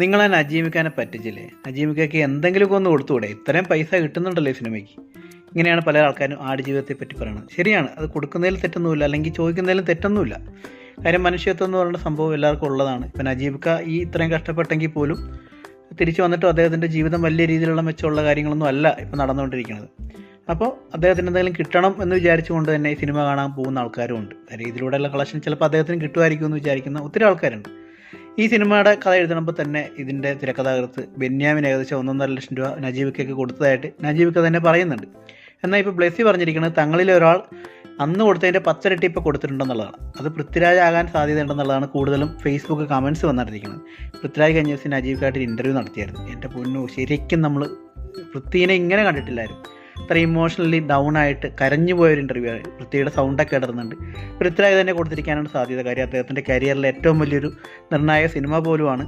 നിങ്ങളെ നജീമിക്കാനെ പറ്റിച്ചില്ലേ? നജീമിക്കയ്ക്ക് എന്തെങ്കിലുമൊക്കെ ഒന്ന് കൊടുത്തുകൂടെ? ഇത്രയും പൈസ കിട്ടുന്നുണ്ടല്ലോ ഈ സിനിമയ്ക്ക്. ഇങ്ങനെയാണ് പല ആൾക്കാരും ആടുജീവിതത്തെ പറ്റി പറയുന്നത്. ശരിയാണ്, അത് കൊടുക്കുന്നതിൽ തെറ്റൊന്നുമില്ല, അല്ലെങ്കിൽ ചോദിക്കുന്നതിലും തെറ്റൊന്നുമില്ല. കാര്യം മനുഷ്യത്വം എന്ന് പറയുന്ന സംഭവം എല്ലാവർക്കും ഉള്ളതാണ്. ഇപ്പം നജീബിക്ക ഈ ഇത്രയും കഷ്ടപ്പെട്ടെങ്കിൽ പോലും തിരിച്ചു വന്നിട്ടും അദ്ദേഹത്തിൻ്റെ ജീവിതം വലിയ രീതിയിലുള്ള മെച്ചമുള്ള കാര്യങ്ങളൊന്നും അല്ല ഇപ്പം നടന്നുകൊണ്ടിരിക്കുന്നത്. അപ്പോൾ അദ്ദേഹത്തിന് എന്തെങ്കിലും കിട്ടണം എന്ന് വിചാരിച്ചുകൊണ്ട് തന്നെ ഈ സിനിമ കാണാൻ പോകുന്ന ആൾക്കാരും ഉണ്ട്. കാര്യം ഇതിലൂടെയുള്ള കളക്ഷൻ ചിലപ്പോൾ അദ്ദേഹത്തിന് കിട്ടുമായിരിക്കും എന്ന് വിചാരിക്കുന്ന ഒത്തിരി ആൾക്കാരുണ്ട്. ഈ സിനിമയുടെ കഥ എഴുതുമ്പോൾ തന്നെ ഇതിൻ്റെ തിരക്കഥാകൃത്ത് ബെന്യാമിൻ ഏകദേശം 1.5 ലക്ഷം രൂപ നജീബിക്കയ്ക്ക് കൊടുത്തതായിട്ട് നജീബിക്ക തന്നെ പറയുന്നുണ്ട്. എന്നാൽ ഇപ്പോൾ ബ്ലെസ്സി പറഞ്ഞിരിക്കുന്നത് തങ്ങളിൽ ഒരാൾ അന്ന് കൊടുത്തതിൻ്റെ 10 ഇരട്ടി ഇപ്പോൾ കൊടുത്തിട്ടുണ്ടെന്നുള്ളതാണ്. അത് പൃഥ്വിരാജ് ആകാൻ സാധ്യതയുണ്ടെന്നുള്ളതാണ് കൂടുതലും ഫേസ്ബുക്ക് കമൻറ്റ്സ് വന്നിരിക്കുന്നത്. പൃഥ്വിരാജ് കഴിഞ്ഞ ദിവസം നജീബിക്കായിട്ട് ഇൻ്റർവ്യൂ നടത്തിയായിരുന്നു. എൻ്റെ പൊന്നു, ശരിക്കും നമ്മൾ പൃഥ്വിനെ ഇങ്ങനെ കണ്ടിട്ടില്ലായിരുന്നു. അത്ര ഇമോഷണലി ഡൗൺ ആയിട്ട് കരഞ്ഞു പോയൊരു ഇൻ്റർവ്യൂ ആണ്. പൃഥ്വിയുടെ സൗണ്ടൊക്കെ ഇടറുന്നുണ്ട്. പൃഥ്വിരാജ് തന്നെ കൊടുത്തിരിക്കാനാണ് സാധ്യത. കാര്യം അദ്ദേഹത്തിൻ്റെ കരിയറിലെ ഏറ്റവും വലിയൊരു നിർണായക സിനിമ പോലുമാണ്